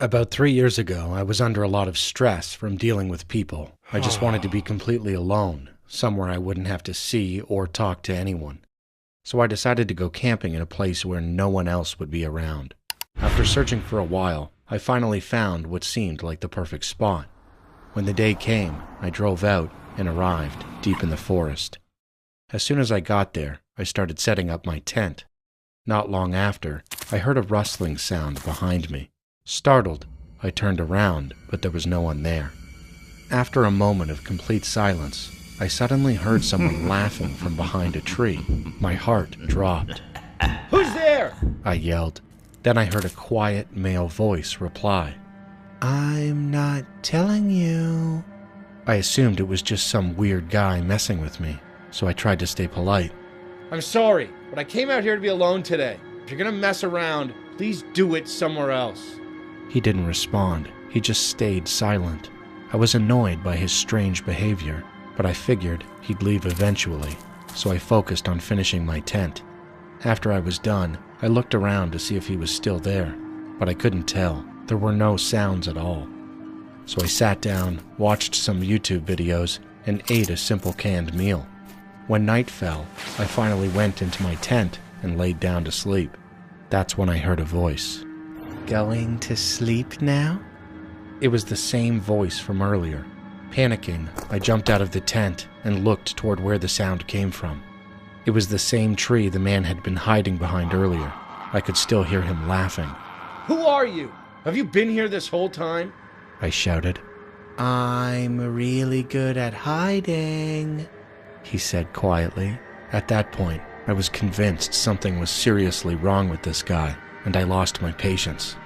About 3 years ago, I was under a lot of stress from dealing with people. I just wanted to be completely alone, somewhere I wouldn't have to see or talk to anyone. So I decided to go camping in a place where no one else would be around. After searching for a while, I finally found what seemed like the perfect spot. When the day came, I drove out and arrived deep in the forest. As soon as I got there, I started setting up my tent. Not long after, I heard a rustling sound behind me. Startled, I turned around, but there was no one there. After a moment of complete silence, I suddenly heard someone laughing from behind a tree. My heart dropped. "Who's there?" I yelled. Then I heard a quiet male voice reply. "I'm not telling you." I assumed it was just some weird guy messing with me, so I tried to stay polite. "I'm sorry, but I came out here to be alone today. If you're gonna mess around, please do it somewhere else." He didn't respond. He just stayed silent. I was annoyed by his strange behavior, but I figured he'd leave eventually, so I focused on finishing my tent. After I was done, I looked around to see if he was still there, but I couldn't tell. There were no sounds at all. So I sat down, watched some YouTube videos, and ate a simple canned meal. When night fell, I finally went into my tent and laid down to sleep. That's when I heard a voice. "Going to sleep now?" It was the same voice from earlier. Panicking, I jumped out of the tent and looked toward where the sound came from. It was the same tree the man had been hiding behind earlier. I could still hear him laughing. "Who are you? Have you been here this whole time?" I shouted. "I'm really good at hiding," he said quietly. At that point, I was convinced something was seriously wrong with this guy, and I lost my patience.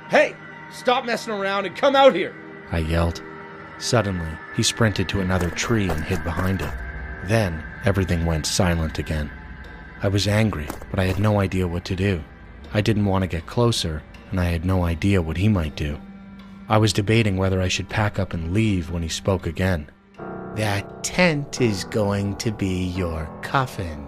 "Hey, stop messing around and come out here!" I yelled. Suddenly, he sprinted to another tree and hid behind it. Then, everything went silent again. I was angry, but I had no idea what to do. I didn't want to get closer, and I had no idea what he might do. I was debating whether I should pack up and leave when he spoke again. "That tent is going to be your coffin."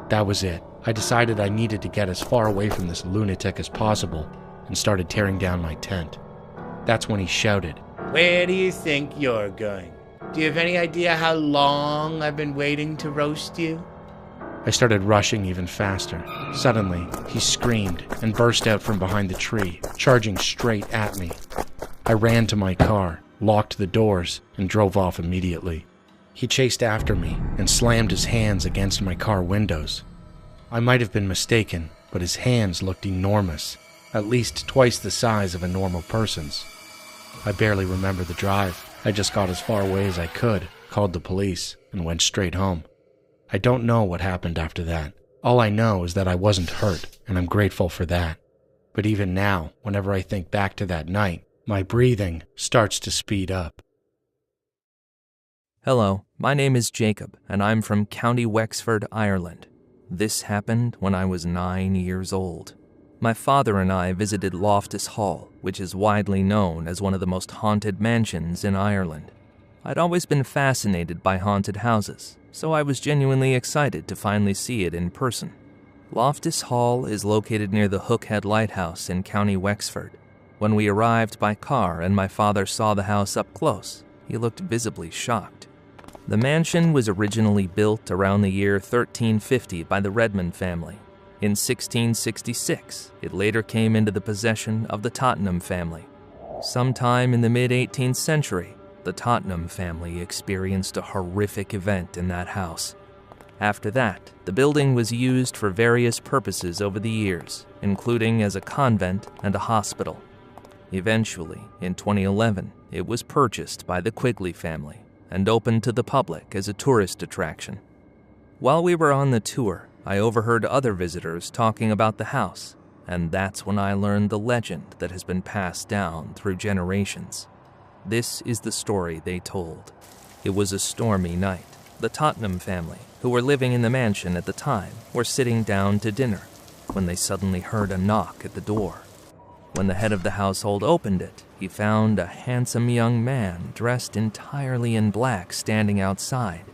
That was it. I decided I needed to get as far away from this lunatic as possible and started tearing down my tent. That's when he shouted, "Where do you think you're going? Do you have any idea how long I've been waiting to roast you?" I started rushing even faster. Suddenly, he screamed and burst out from behind the tree, charging straight at me. I ran to my car, locked the doors, and drove off immediately. He chased after me and slammed his hands against my car windows. I might have been mistaken, but his hands looked enormous, at least twice the size of a normal person's. I barely remember the drive. I just got as far away as I could, called the police, and went straight home. I don't know what happened after that. All I know is that I wasn't hurt, and I'm grateful for that. But even now, whenever I think back to that night, my breathing starts to speed up. Hello, my name is Jacob, and I'm from County Wexford, Ireland. This happened when I was 9 years old. My father and I visited Loftus Hall, which is widely known as one of the most haunted mansions in Ireland. I'd always been fascinated by haunted houses, so I was genuinely excited to finally see it in person. Loftus Hall is located near the Hookhead Lighthouse in County Wexford. When we arrived by car and my father saw the house up close, he looked visibly shocked. The mansion was originally built around the year 1350 by the Redmond family. In 1666, it later came into the possession of the Tottenham family. Sometime in the mid-18th century, the Tottenham family experienced a horrific event in that house. After that, the building was used for various purposes over the years, including as a convent and a hospital. Eventually, in 2011, it was purchased by the Quigley family and opened to the public as a tourist attraction. While we were on the tour, I overheard other visitors talking about the house, and that's when I learned the legend that has been passed down through generations. This is the story they told. It was a stormy night. The Tottenham family, who were living in the mansion at the time, were sitting down to dinner when they suddenly heard a knock at the door. When the head of the household opened it, he found a handsome young man dressed entirely in black standing outside.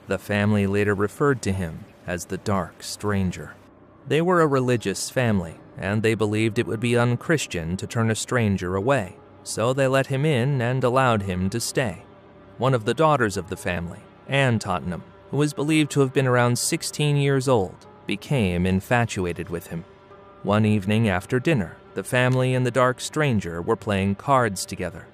The family later referred to him as the Dark Stranger. They were a religious family, and they believed it would be unchristian to turn a stranger away, so they let him in and allowed him to stay. One of the daughters of the family, Anne Tottenham, who was believed to have been around 16 years old, became infatuated with him. One evening after dinner, the family and the dark stranger were playing cards together.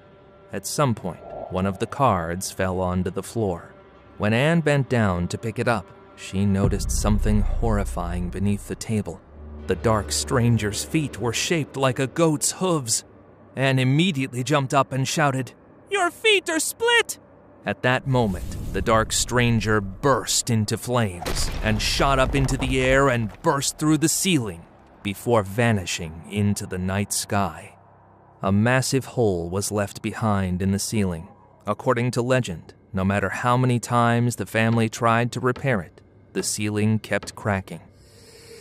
At some point, one of the cards fell onto the floor. When Anne bent down to pick it up, she noticed something horrifying beneath the table. The dark stranger's feet were shaped like a goat's hooves. Anne immediately jumped up and shouted, "Your feet are split!" At that moment, the dark stranger burst into flames and shot up into the air and burst through the ceiling before vanishing into the night sky. A massive hole was left behind in the ceiling. According to legend, no matter how many times the family tried to repair it, the ceiling kept cracking.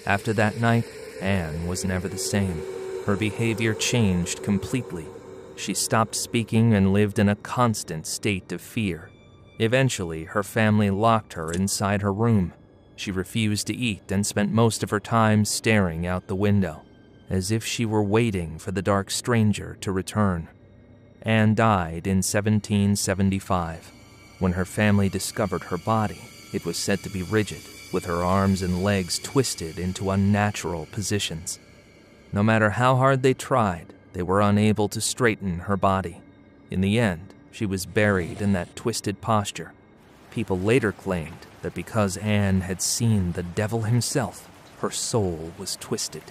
After that night, Anne was never the same. Her behavior changed completely. She stopped speaking and lived in a constant state of fear. Eventually, her family locked her inside her room. She refused to eat and spent most of her time staring out the window, as if she were waiting for the dark stranger to return. Anne died in 1775. When her family discovered her body, it was said to be rigid, with her arms and legs twisted into unnatural positions. No matter how hard they tried, they were unable to straighten her body. In the end, she was buried in that twisted posture. People later claimed that because Anne had seen the devil himself, her soul was twisted.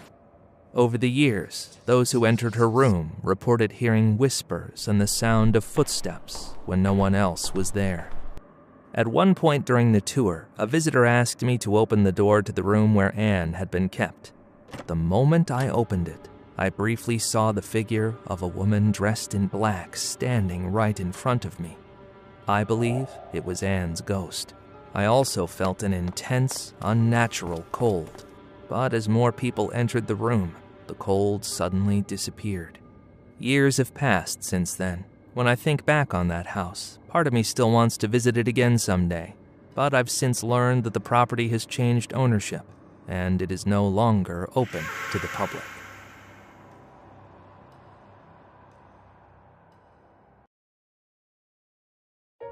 Over the years, those who entered her room reported hearing whispers and the sound of footsteps when no one else was there. At one point during the tour, a visitor asked me to open the door to the room where Anne had been kept. The moment I opened it, I briefly saw the figure of a woman dressed in black standing right in front of me. I believe it was Anne's ghost. I also felt an intense, unnatural cold, but as more people entered the room, the cold suddenly disappeared. Years have passed since then. When I think back on that house, part of me still wants to visit it again someday, but I've since learned that the property has changed ownership, and it is no longer open to the public.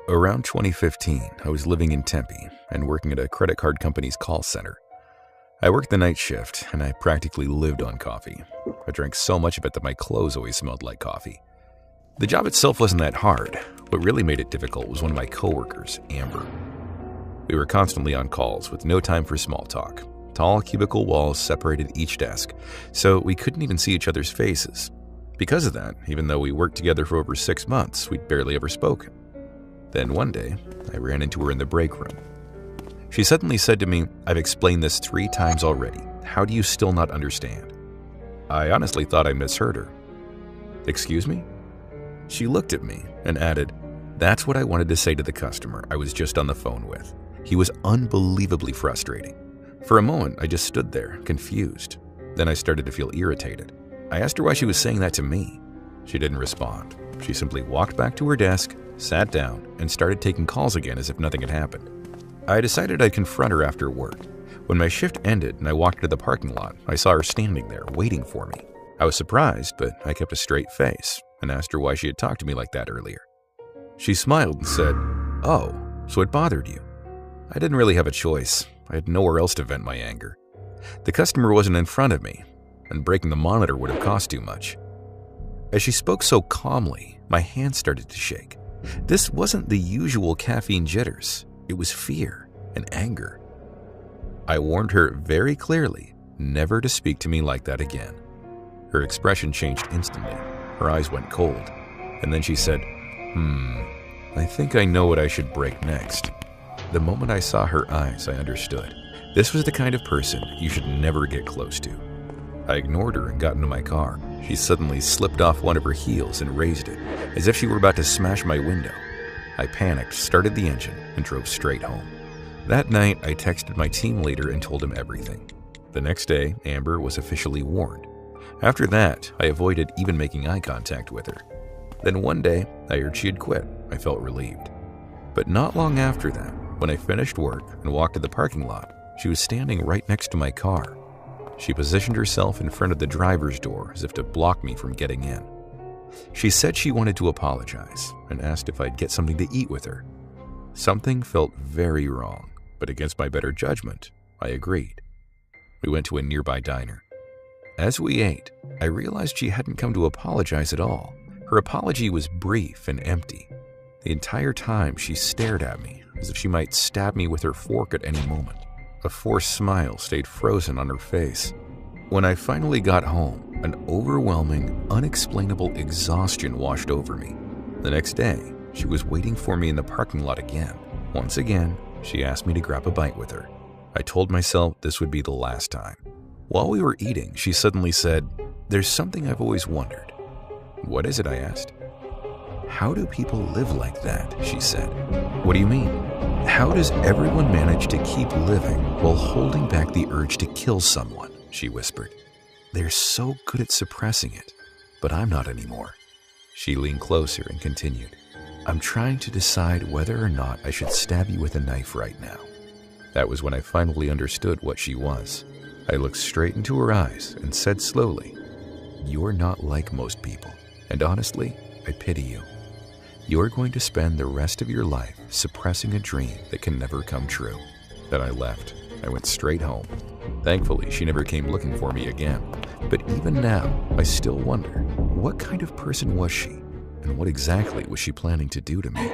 Around 2015, I was living in Tempe and working at a credit card company's call center. I worked the night shift, and I practically lived on coffee. I drank so much of it that my clothes always smelled like coffee. The job itself wasn't that hard. What really made it difficult was one of my coworkers, Amber. We were constantly on calls with no time for small talk. Tall cubicle walls separated each desk, so we couldn't even see each other's faces. Because of that, even though we worked together for over 6 months, we'd barely ever spoken. Then one day, I ran into her in the break room. She suddenly said to me, "I've explained this 3 times already. How do you still not understand?" I honestly thought I misheard her. "Excuse me?" She looked at me and added, "That's what I wanted to say to the customer I was just on the phone with. He was unbelievably frustrating." For a moment, I just stood there, confused. Then I started to feel irritated. I asked her why she was saying that to me. She didn't respond. She simply walked back to her desk, sat down, and started taking calls again as if nothing had happened. I decided I'd confront her after work. When my shift ended and I walked to the parking lot, I saw her standing there, waiting for me. I was surprised, but I kept a straight face and asked her why she had talked to me like that earlier. She smiled and said, "Oh, so it bothered you?" I didn't really have a choice. I had nowhere else to vent my anger. The customer wasn't in front of me, and breaking the monitor would have cost too much. As she spoke so calmly, my hands started to shake. This wasn't the usual caffeine jitters. It was fear and anger. I warned her very clearly never to speak to me like that again. Her expression changed instantly. Her eyes went cold. And then she said, I think I know what I should break next." The moment I saw her eyes, I understood. This was the kind of person you should never get close to. I ignored her and got into my car. She suddenly slipped off one of her heels and raised it, as if she were about to smash my window. I panicked, started the engine, and drove straight home. That night, I texted my team leader and told him everything. The next day, Amber was officially warned. After that, I avoided even making eye contact with her. Then one day, I heard she had quit. I felt relieved. But not long after that, when I finished work and walked to the parking lot, she was standing right next to my car. She positioned herself in front of the driver's door as if to block me from getting in. She said she wanted to apologize and asked if I'd get something to eat with her. Something felt very wrong, but against my better judgment, I agreed. We went to a nearby diner. As we ate, I realized she hadn't come to apologize at all. Her apology was brief and empty. The entire time she stared at me as if she might stab me with her fork at any moment. A forced smile stayed frozen on her face. When I finally got home, an overwhelming, unexplainable exhaustion washed over me. The next day, she was waiting for me in the parking lot again. Once again, she asked me to grab a bite with her. I told myself this would be the last time. While we were eating, she suddenly said, "There's something I've always wondered." "What is it?" I asked. "How do people live like that?" she said. "What do you mean?" "How does everyone manage to keep living while holding back the urge to kill someone?" she whispered. "They're so good at suppressing it, but I'm not anymore." She leaned closer and continued, "I'm trying to decide whether or not I should stab you with a knife right now." That was when I finally understood what she was. I looked straight into her eyes and said slowly, "You're not like most people, and honestly, I pity you. You're going to spend the rest of your life suppressing a dream that can never come true." Then I left. I went straight home. Thankfully, she never came looking for me again. But even now, I still wonder, what kind of person was she? And what exactly was she planning to do to me?